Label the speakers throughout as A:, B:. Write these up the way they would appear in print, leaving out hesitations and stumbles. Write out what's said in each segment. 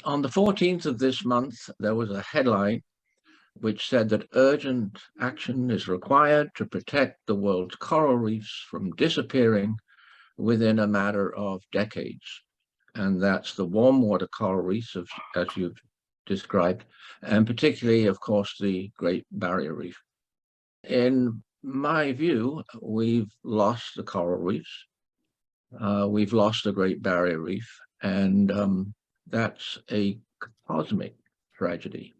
A: On the 14th of this month, there was a headline which said that urgent action is required to protect the world's coral reefs from disappearing within a matter of decades. And that's the warm water coral reefs, as you've described, and particularly, of course, the Great Barrier Reef. In my view, we've lost the coral reefs. We've lost the Great Barrier Reef, and that's a cosmic tragedy.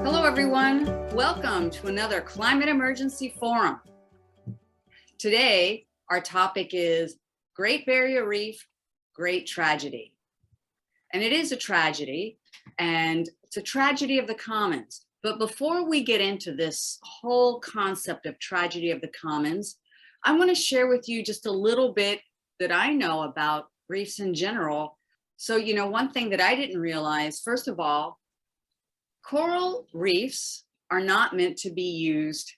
B: Hello, everyone. Welcome to another Climate Emergency Forum. Today, our topic is Great Barrier Reef, Great Tragedy. And it is a tragedy, and it's a tragedy of the commons. But before we get into this whole concept of tragedy of the commons, I want to share with you just a little bit that I know about reefs in general. So, one thing that I didn't realize, first of all, coral reefs are not meant to be used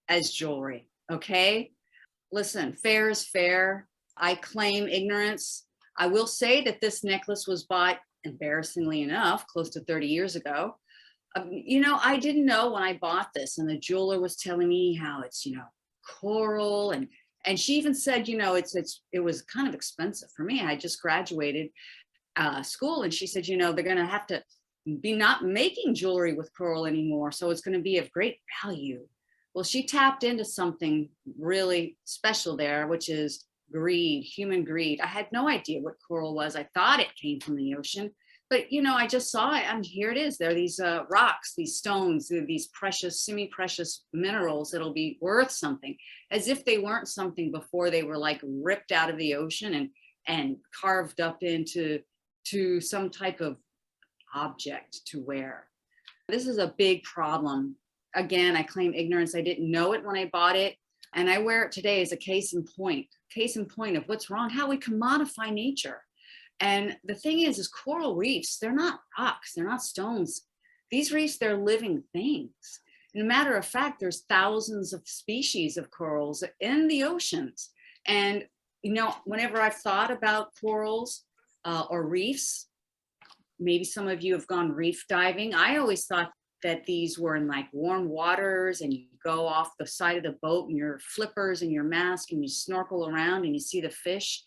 B: as jewelry, okay? Listen, fair is fair. I claim ignorance. I will say that this necklace was bought, embarrassingly enough, close to 30 years ago. I didn't know when I bought this, and the jeweler was telling me how it's, coral, and she even said, it was kind of expensive for me. I just graduated school, and she said, they're going to have to be not making jewelry with coral anymore, so it's going to be of great value. Well, she tapped into something really special there, which is greed, human greed. I had no idea what coral was. I thought it came from the ocean, but I just saw it, and here it is. There are these rocks, these stones, these precious, semi-precious minerals that'll be worth something, as if they weren't something before they were like ripped out of the ocean and carved up into some type of object to wear. This is a big problem. Again, I claim ignorance. I didn't know it when I bought it, and I wear it today as a case in point of what's wrong, how we commodify nature. And the thing is coral reefs, they're not rocks, they're not stones. These reefs, they're living things. And a matter of fact, there's thousands of species of corals in the oceans. And whenever I've thought about corals or reefs, maybe some of you have gone reef diving. I always thought that these were in like warm waters, and you go off the side of the boat in your flippers and your mask, and you snorkel around and you see the fish.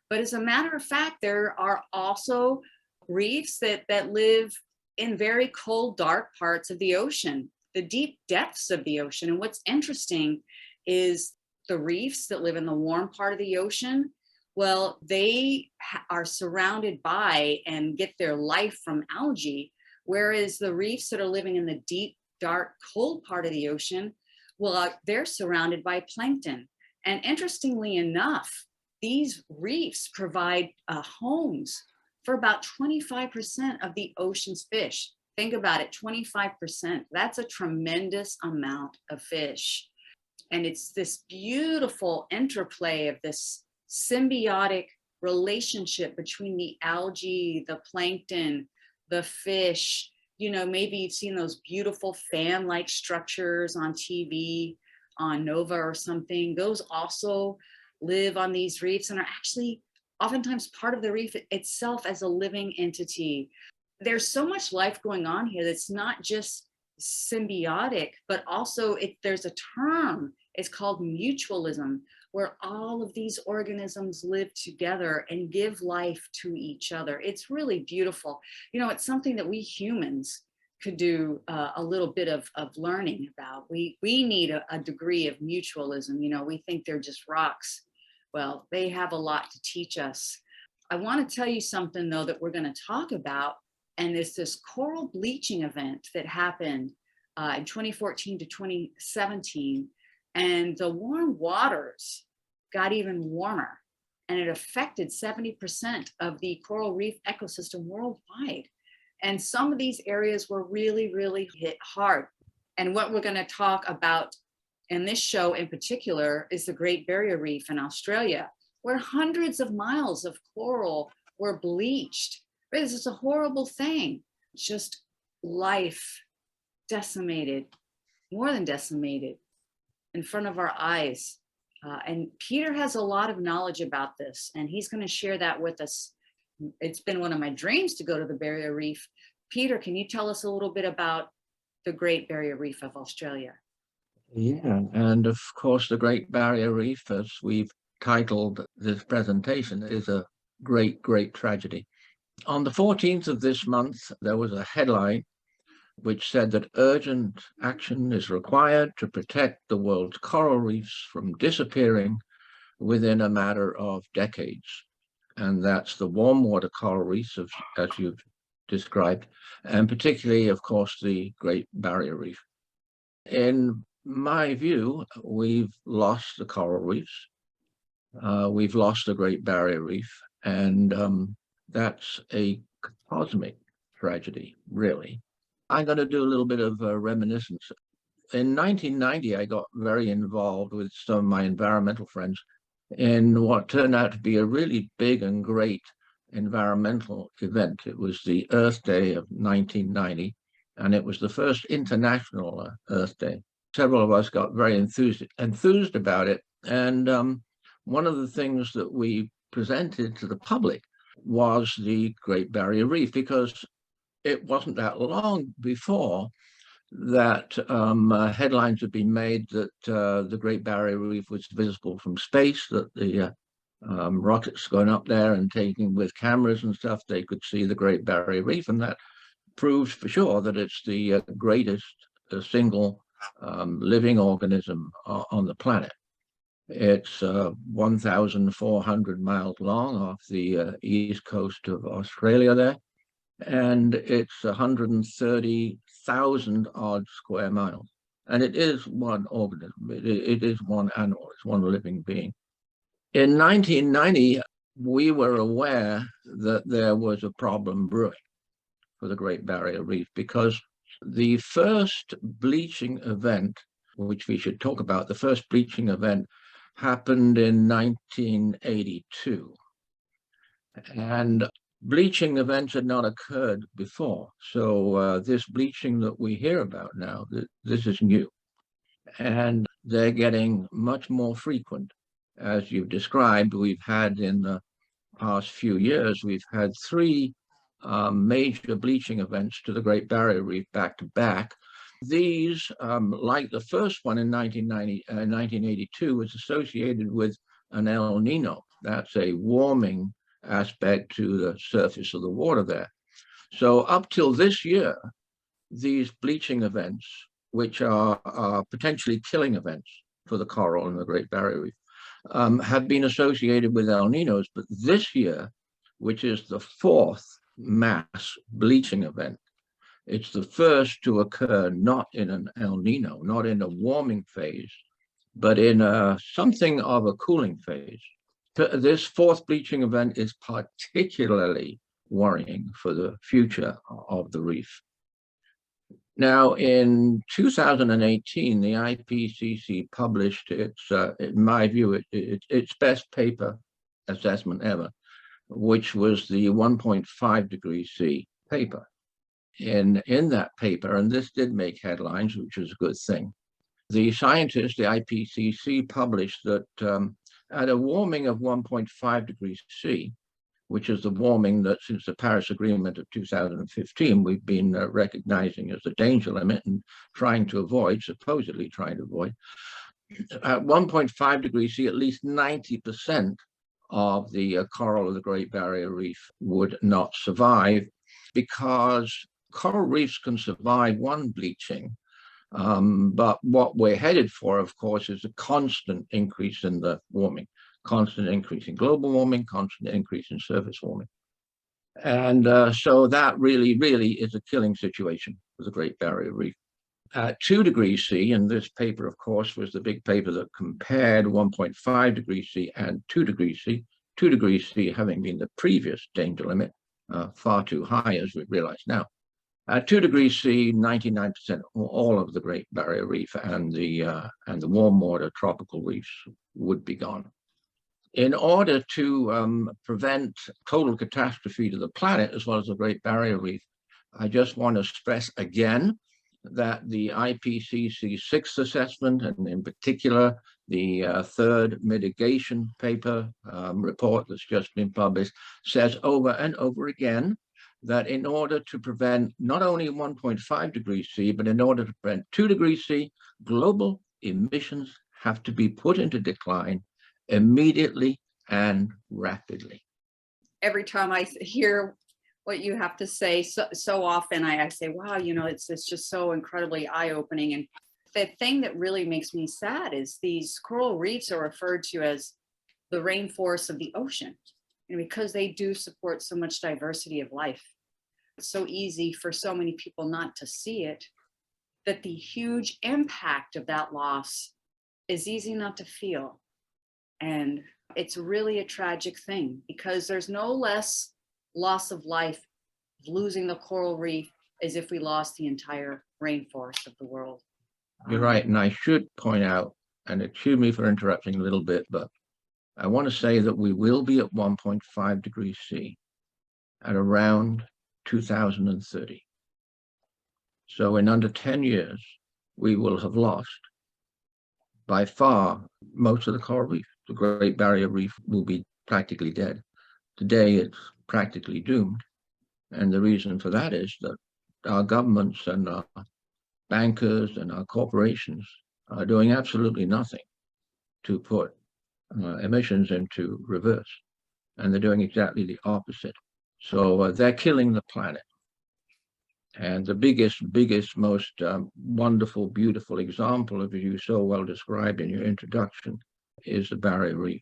B: But as a matter of fact, there are also reefs that live in very cold, dark parts of the ocean, the deep depths of the ocean. And what's interesting is the reefs that live in the warm part of the ocean, well, they are surrounded by and get their life from algae, whereas the reefs that are living in the deep, dark, cold part of the ocean, well, they're surrounded by plankton. And interestingly enough, these reefs provide homes for about 25% of the ocean's fish. Think about it, 25%. That's a tremendous amount of fish. And it's this beautiful interplay of this symbiotic relationship between the algae, the plankton, the fish. Maybe you've seen those beautiful fan-like structures on TV, on Nova or something. Those also live on these reefs and are actually oftentimes part of the reef itself as a living entity. There's so much life going on here that's not just symbiotic, but also there's a term, it's called mutualism, where all of these organisms live together and give life to each other. It's really beautiful. It's something that we humans could do a little bit of learning about. We need a degree of mutualism. We think they're just rocks. Well, they have a lot to teach us. I want to tell you something, though, that we're going to talk about, and it's this coral bleaching event that happened in 2014 to 2017, and the warm waters got even warmer, and it affected 70% of the coral reef ecosystem worldwide. And some of these areas were really, really hit hard. And what we're going to talk about in this show in particular is the Great Barrier Reef in Australia. where hundreds of miles of coral were bleached. Right? This is a horrible thing. Just life decimated, more than decimated, in front of our eyes. And Peter has a lot of knowledge about this, and he's going to share that with us. It's been one of my dreams to go to the Barrier Reef. Peter, can you tell us a little bit about the Great Barrier Reef of Australia?
A: Yeah, and of course, the Great Barrier Reef, as we've titled this presentation, is a great, great tragedy. On the 14th of this month, there was a headline which said that urgent action is required to protect the world's coral reefs from disappearing within a matter of decades. And that's the warm water coral reefs, as you've described, and particularly, of course, the Great Barrier Reef. In my view, we've lost the coral reefs. We've lost the Great Barrier Reef, and that's a cosmic tragedy, really. I'm going to do a little bit of reminiscence. In 1990, I got very involved with some of my environmental friends in what turned out to be a really big and great environmental event. It was the Earth Day of 1990, and it was the first International Earth Day. Several of us got very enthused about it, and one of the things that we presented to the public was the Great Barrier Reef, because it wasn't that long before that headlines had been made that the Great Barrier Reef was visible from space, that the rockets going up there and taking with cameras and stuff, they could see the Great Barrier Reef, and that proves for sure that it's the greatest single living organism on the planet. It's 1,400 miles long off the east coast of Australia there, and it's 130,000 odd square miles. And it is one organism, it is one animal, it's one living being. In 1990, we were aware that there was a problem brewing for the Great Barrier Reef, because the first bleaching event, which we should talk about, the first bleaching event happened in 1982. And bleaching events had not occurred before. So this bleaching that we hear about now, this is new. And they're getting much more frequent. As you've described, we've had in the past few years, we've had three major bleaching events to the Great Barrier Reef back to back. These, like the first one in 1982, was associated with an El Nino. That's a warming aspect to the surface of the water there. So up till this year, these bleaching events, which are potentially killing events for the coral and the Great Barrier Reef, have been associated with El Ninos. But this year, which is the fourth mass bleaching event, it's the first to occur not in an El Nino, not in a warming phase, but in something of a cooling phase. This fourth bleaching event is particularly worrying for the future of the reef. Now, in 2018, the IPCC published its, in my view, its best paper assessment ever, which was the 1.5 degrees C paper. In that paper, and this did make headlines, which was a good thing, the scientists, the IPCC, published that at a warming of 1.5 degrees C, which is the warming that since the Paris Agreement of 2015, we've been recognizing as the danger limit and trying to avoid, supposedly trying to avoid, at 1.5 degrees C, at least 90% of the coral of the Great Barrier Reef would not survive, because coral reefs can survive one bleaching, but what we're headed for, of course, is a constant increase in the warming, constant increase in global warming, constant increase in surface warming. And so that really, really is a killing situation for the Great Barrier Reef. At 2 degrees C, and this paper, of course, was the big paper that compared 1.5 degrees C and 2 degrees C, 2 degrees C having been the previous danger limit, far too high, as we realize now. At 2 degrees C, 99% all of the Great Barrier Reef and the warm water tropical reefs would be gone. In order to prevent total catastrophe to the planet as well as the Great Barrier Reef, I just want to stress again that the IPCC sixth assessment, and in particular the third mitigation paper report that's just been published, says over and over again that in order to prevent not only 1.5 degrees C, but in order to prevent 2 degrees C, global emissions have to be put into decline immediately and rapidly.
B: Every time I hear what you have to say, so often I say, wow, it's just so incredibly eye-opening. And the thing that really makes me sad is these coral reefs are referred to as the rainforests of the ocean, because they do support so much diversity of life. It's so easy for so many people not to see it, that the huge impact of that loss is easy not to feel. And it's really a tragic thing, because there's no less loss of life losing the coral reef as if we lost the entire rainforest of the world.
A: You're right. And I should point out, and excuse me for interrupting a little bit, but I want to say that we will be at 1.5 degrees C at around 2030. So in under 10 years, we will have lost by far most of the coral reef. The Great Barrier Reef will be practically dead. Today, it's practically doomed. And the reason for that is that our governments and our bankers and our corporations are doing absolutely nothing to put emissions into reverse. And they're doing exactly the opposite. So they're killing the planet. And the biggest, most wonderful, beautiful example of it you so well described in your introduction is the Barrier Reef.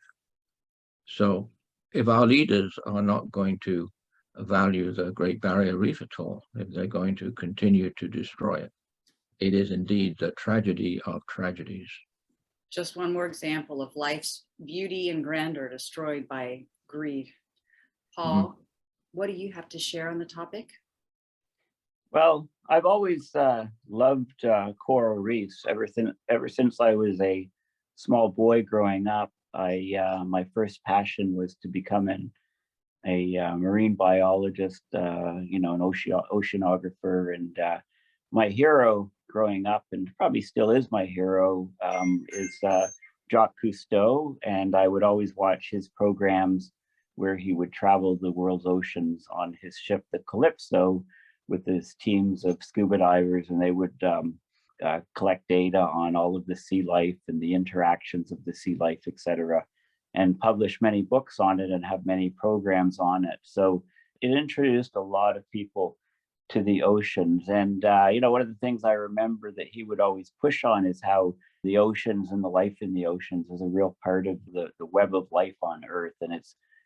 A: So if our leaders are not going to value the Great Barrier Reef at all, if they're going to continue to destroy it, it is indeed the tragedy of tragedies.
B: Just one more example of life's beauty and grandeur destroyed by greed. Paul, what do you have to share on the topic?
C: Well, I've always loved coral reefs ever since I was a small boy growing up. My first passion was to become a marine biologist, an oceanographer, and my hero growing up, and probably still is my hero, is Jacques Cousteau, and I would always watch his programs where he would travel the world's oceans on his ship, the Calypso, with his teams of scuba divers, and they would collect data on all of the sea life and the interactions of the sea life, etc., and publish many books on it and have many programs on it. So it introduced a lot of people to the oceans. And, one of the things I remember that he would always push on is how the oceans and the life in the oceans is a real part of the web of life on Earth. And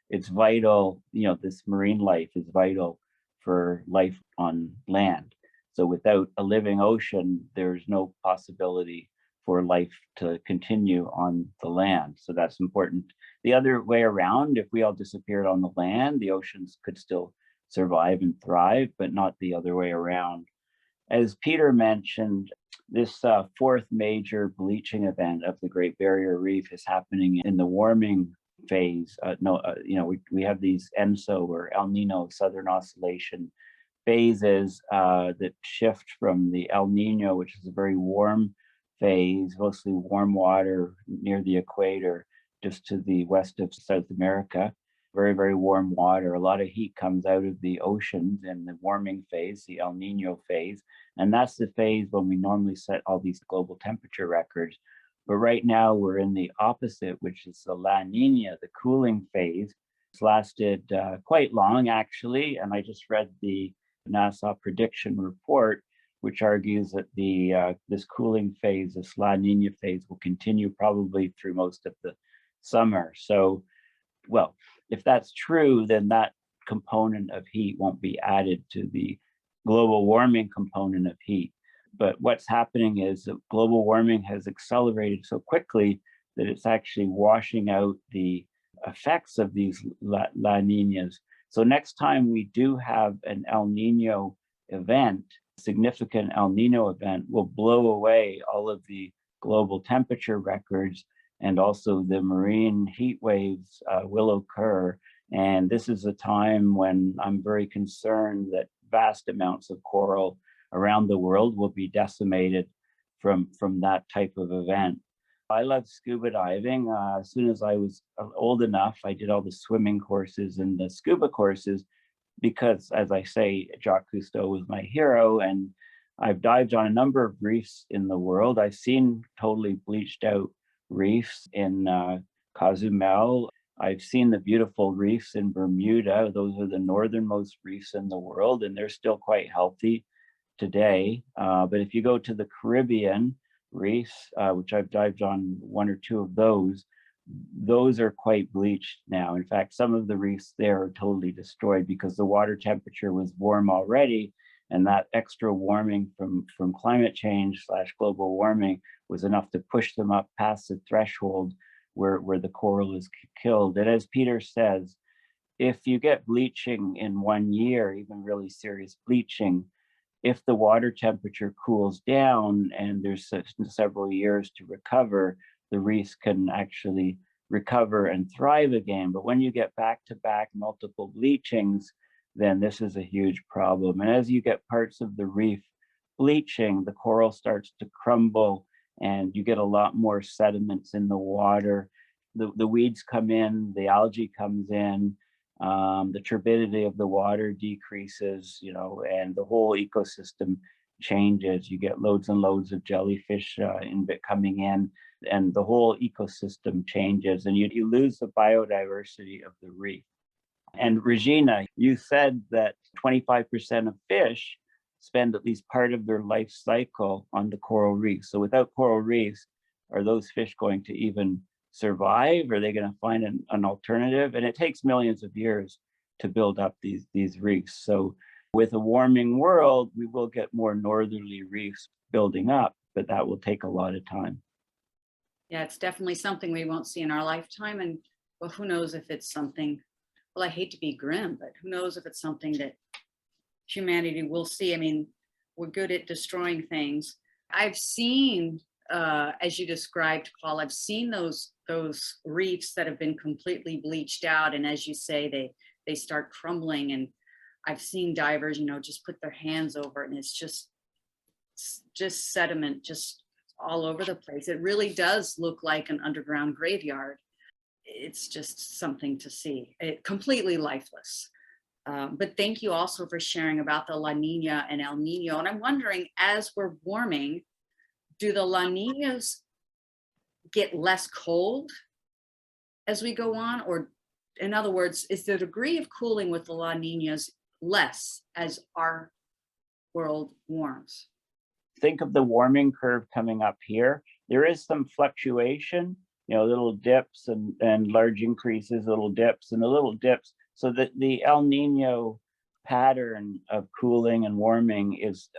C: it's vital, this marine life is vital for life on land. So without a living ocean, there's no possibility for life to continue on the land. So that's important. The other way around, if we all disappeared on the land, the oceans could still survive and thrive, but not the other way around. As Peter mentioned, this fourth major bleaching event of the Great Barrier Reef is happening in the warming phase. We have these ENSO, or El Nino, Southern Oscillation phases that shift from the El Nino, which is a very warm phase, mostly warm water near the equator, just to the west of South America. Very, very warm water. A lot of heat comes out of the oceans in the warming phase, the El Nino phase. And that's the phase when we normally set all these global temperature records. But right now we're in the opposite, which is the La Nina, the cooling phase. It's lasted quite long, actually. And I just read the NASA prediction report, which argues that this cooling phase, this La Nina phase, will continue probably through most of the summer. So, well, if that's true, then that component of heat won't be added to the global warming component of heat. But what's happening is that global warming has accelerated so quickly that it's actually washing out the effects of these La Ninas. So next time we do have an El Nino event, significant El Nino event, will blow away all of the global temperature records, and also the marine heat waves will occur. And this is a time when I'm very concerned that vast amounts of coral around the world will be decimated from that type of event. I love scuba diving. As soon as I was old enough, I did all the swimming courses and the scuba courses because, as I say, Jacques Cousteau was my hero, and I've dived on a number of reefs in the world. I've seen totally bleached out reefs in Cozumel. I've seen the beautiful reefs in Bermuda. Those are the northernmost reefs in the world, and they're still quite healthy today. But if you go to the Caribbean reefs, which I've dived on one or two of those are quite bleached now. In fact, some of the reefs there are totally destroyed because the water temperature was warm already, and that extra warming from climate change / global warming was enough to push them up past the threshold where the coral is killed. And as Peter says, if you get bleaching in 1 year, even really serious bleaching, if the water temperature cools down and there's several years to recover, the reefs can actually recover and thrive again. But when you get back-to-back multiple bleachings, then this is a huge problem. And as you get parts of the reef bleaching, the coral starts to crumble and you get a lot more sediments in the water. The weeds come in, the algae comes in, the turbidity of the water decreases, and the whole ecosystem changes. You get loads and loads of jellyfish coming in, and the whole ecosystem changes, and you lose the biodiversity of the reef. And Regina, you said that 25% of fish spend at least part of their life cycle on the coral reefs. So without coral reefs, are those fish going to even survive? Are they going to find an alternative? And it takes millions of years to build up these reefs. So with a warming world, we will get more northerly reefs building up, but that will take a lot of time.
B: Yeah, it's definitely something we won't see in our lifetime. And well, who knows if it's something, well, I hate to be grim, but who knows if it's something that humanity will see. I mean, we're good at destroying things. I've seen, as you described, Paul, I've seen those reefs that have been completely bleached out. And as you say, they start crumbling. And I've seen divers, just put their hands over it, and it's just sediment, just all over the place. It really does look like an underground graveyard. It's just something to see. It completely lifeless. But thank you also for sharing about the La Nina and El Nino. And I'm wondering, as we're warming, do the La Ninas get less cold as we go on? Or in other words, is the degree of cooling with the La Ninas less as our world warms?
C: Think of the warming curve coming up here. There is some fluctuation, little dips and large increases, little dips and the little dips. So that the El Nino pattern of cooling and warming is,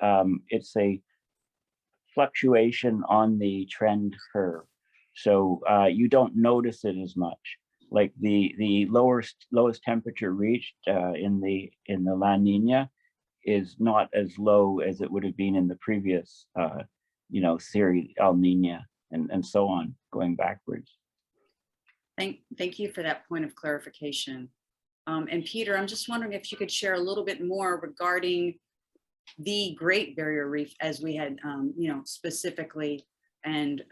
C: it's a fluctuation on the trend curve. So you don't notice it as much. Like the lowest temperature reached in the La Nina is not as low as it would have been in the previous series El Nina, and so on, going backwards.
B: Thank you for that point of clarification. And Peter, I'm just wondering if you could share a little bit more regarding the Great Barrier Reef, as we had, specifically, and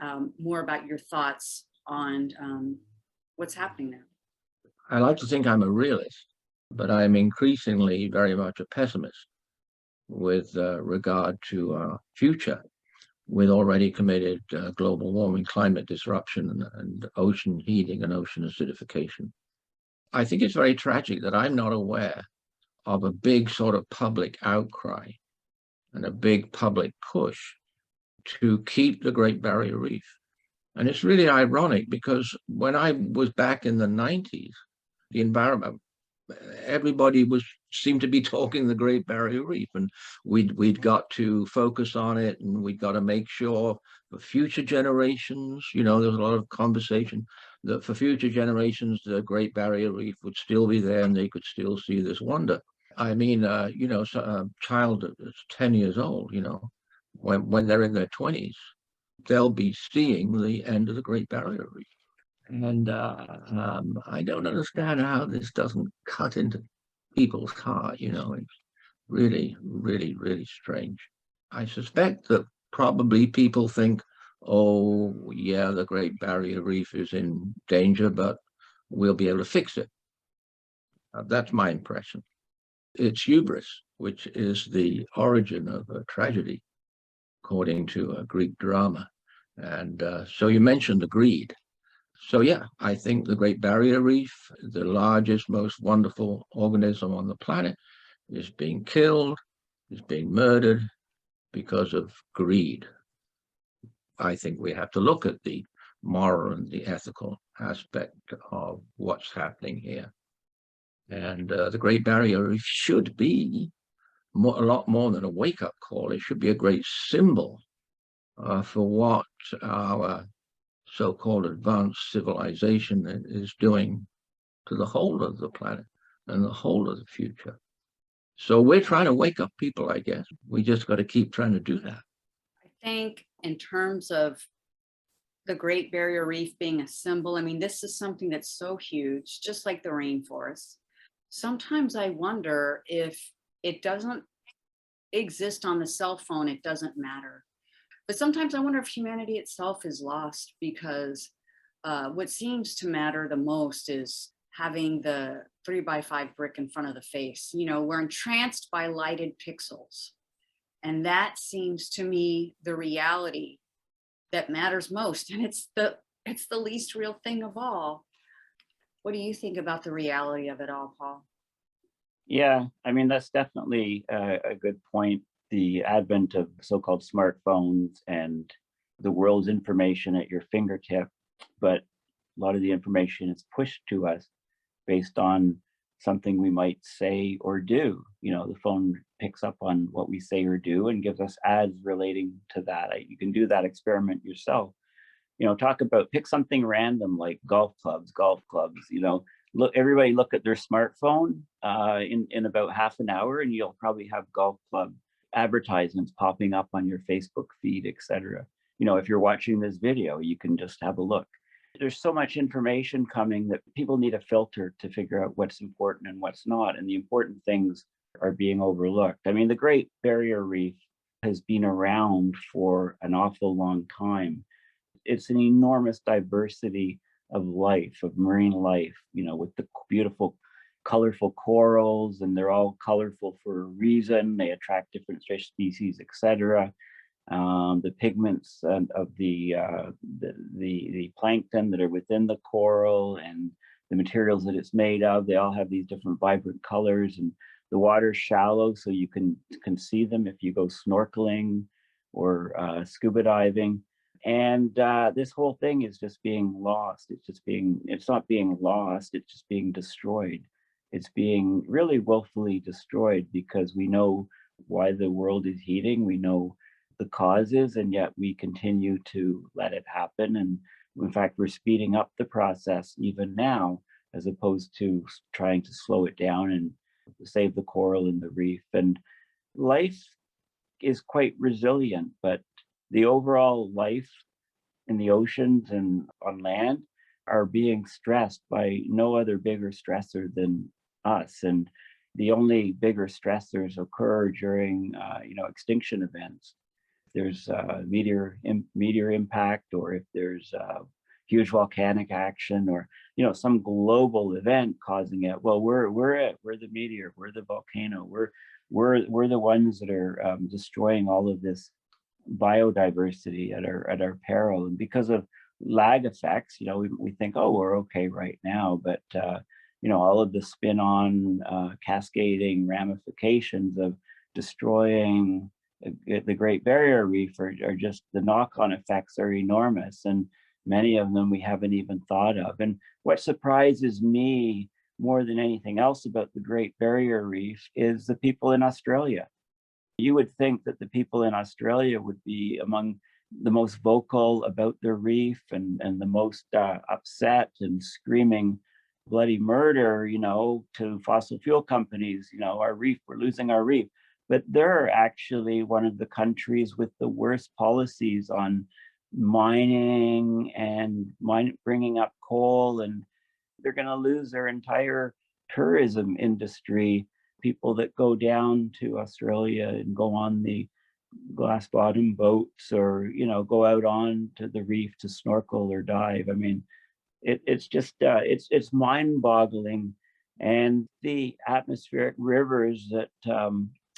B: more about your thoughts on what's happening there.
A: I like to think I'm a realist, but I'm increasingly very much a pessimist with regard to our future, with already committed global warming, climate disruption, and ocean heating and ocean acidification. I think it's very tragic that I'm not aware of a big sort of public outcry and a big public push to keep the Great Barrier Reef. And it's really ironic because when I was back in the 90s, the environment, everybody seemed to be talking the Great Barrier Reef, and we'd got to focus on it, and we'd got to make sure for future generations, there was a lot of conversation that for future generations, the Great Barrier Reef would still be there and they could still see this wonder. I mean, a child that's 10 years old, when they're in their 20s, they'll be seeing the end of the Great Barrier Reef. And I don't understand how this doesn't cut into people's heart, you know. It's really, really, really strange. I suspect that probably people think, oh, yeah, the Great Barrier Reef is in danger, but we'll be able to fix it. That's my impression. It's hubris, which is the origin of a tragedy, according to a Greek drama. And so you mentioned the greed. So yeah, I think the Great Barrier Reef, the largest, most wonderful organism on the planet, is being killed, is being murdered because of greed. I think we have to look at the moral and the ethical aspect of what's happening here. And the Great Barrier Reef should be a lot more than a wake-up call. It should be a great symbol for what our so-called advanced civilization is doing to the whole of the planet and the whole of the future. So we're trying to wake up people, I guess. We just got to keep trying to do that.
B: I think in terms of the Great Barrier Reef being a symbol, I mean, this is something that's so huge, just like the rainforest. Sometimes I wonder if it doesn't exist on the cell phone, it doesn't matter. But sometimes I wonder if humanity itself is lost because what seems to matter the most is having the 3x5 brick in front of the face. You know, we're entranced by lighted pixels. And that seems to me the reality that matters most. And it's the least real thing of all. What do you think about the reality of it all, Paul?
C: Yeah, I mean, that's definitely a good point. The advent of so-called smartphones and the world's information at your fingertip, but a lot of the information is pushed to us based on something we might say or do. You know, the phone picks up on what we say or do and gives us ads relating to that. You can do that experiment yourself. You know, pick something random like golf clubs, you know, everybody look at their smartphone in about half an hour and you'll probably have golf club advertisements popping up on your Facebook feed, etc. You know, if you're watching this video, you can just have a look. There's so much information coming that people need a filter to figure out what's important and what's not. And the important things are being overlooked. I mean, the Great Barrier Reef has been around for an awful long time. It's an enormous diversity of life, of marine life, you know, with the beautiful, colorful corals, and they're all colorful for a reason. They attract different fish species, etc. The pigments of the plankton that are within the coral and the materials that it's made of, they all have these different vibrant colors, and the water's shallow, so you can see them if you go snorkeling or scuba diving. And this whole thing is just being lost. It's not being lost, it's just being destroyed. It's being really willfully destroyed because we know why the world is heating. We know the causes, and yet we continue to let it happen. And in fact, we're speeding up the process even now, as opposed to trying to slow it down and save the coral and the reef. And life is quite resilient, but the overall life in the oceans and on land are being stressed by no other bigger stressor than us. And the only bigger stressors occur during extinction events. There's meteor impact, or if there's huge volcanic action, or some global event causing it. Well, we're it. We're the meteor. We're the volcano. We're the ones that are destroying all of this biodiversity at our peril. And because of lag effects, we think, oh, we're okay right now, but all of the spin-on cascading ramifications of destroying the Great Barrier Reef are just, the knock-on effects are enormous, and many of them we haven't even thought of. And what surprises me more than anything else about the Great Barrier Reef is the people in Australia. You would think that the people in Australia would be among the most vocal about their reef and the most upset and screaming bloody murder, to fossil fuel companies, our reef, we're losing our reef. But they're actually one of the countries with the worst policies on mining and bringing up coal, and they're going to lose their entire tourism industry. People that go down to Australia and go on the glass bottom boats, or go out on to the reef to snorkel or dive. I mean, it's just it's mind boggling. And the atmospheric rivers that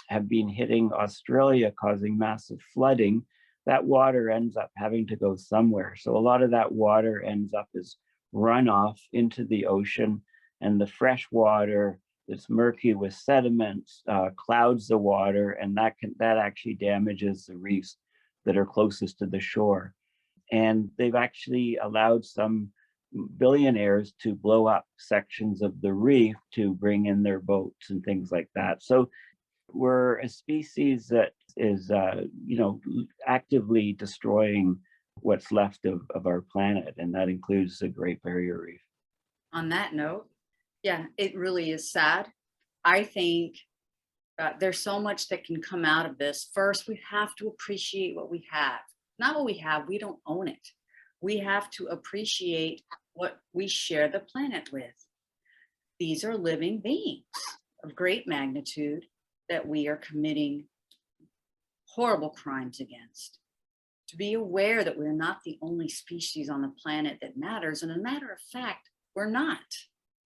C: have been hitting Australia, causing massive flooding, that water ends up having to go somewhere. So a lot of that water ends up as runoff into the ocean, and the fresh water that's murky with sediments clouds the water, and that actually damages the reefs that are closest to the shore. And they've actually allowed some billionaires to blow up sections of the reef to bring in their boats and things like that. So we're a species that is actively destroying what's left of our planet, and that includes the Great Barrier Reef.
B: On that note, yeah, it really is sad. I think there's so much that can come out of this. First, we have to appreciate what we have. Not what we have, we don't own it. We have to appreciate what we share the planet with. These are living beings of great magnitude that we are committing horrible crimes against. To be aware that we're not the only species on the planet that matters. And as a matter of fact, we're not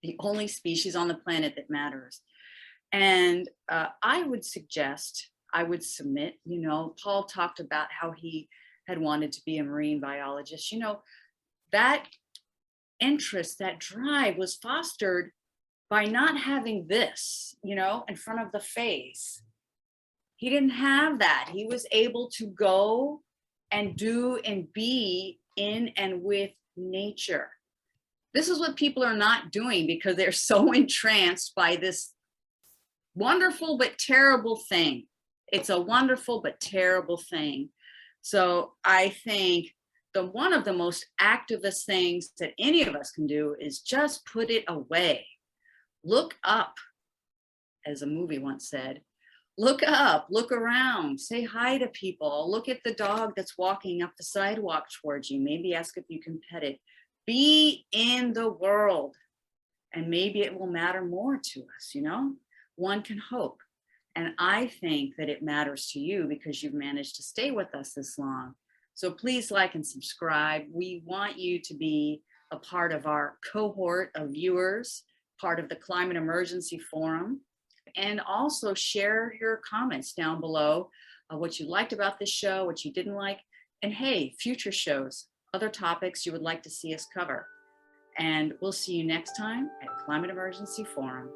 B: the only species on the planet that matters. And I would submit, Paul talked about how he had wanted to be a marine biologist. That interest, that drive was fostered by not having this, in front of the face. He didn't have that. He was able to go and do and be in and with nature. This is what people are not doing because they're so entranced by this wonderful but terrible thing. It's a wonderful but terrible thing. So I think one of the most activist things that any of us can do is just put it away. Look up, as a movie once said. Look up, look around, say hi to people, look at the dog that's walking up the sidewalk towards you, maybe ask if you can pet it. Be in the world, and maybe it will matter more to us, One can hope. And I think that it matters to you because you've managed to stay with us this long. So please like and subscribe. We want you to be a part of our cohort of viewers, part of the Climate Emergency Forum, and also share your comments down below, what you liked about this show, what you didn't like, and hey, future shows, other topics you would like to see us cover. And we'll see you next time at Climate Emergency Forum.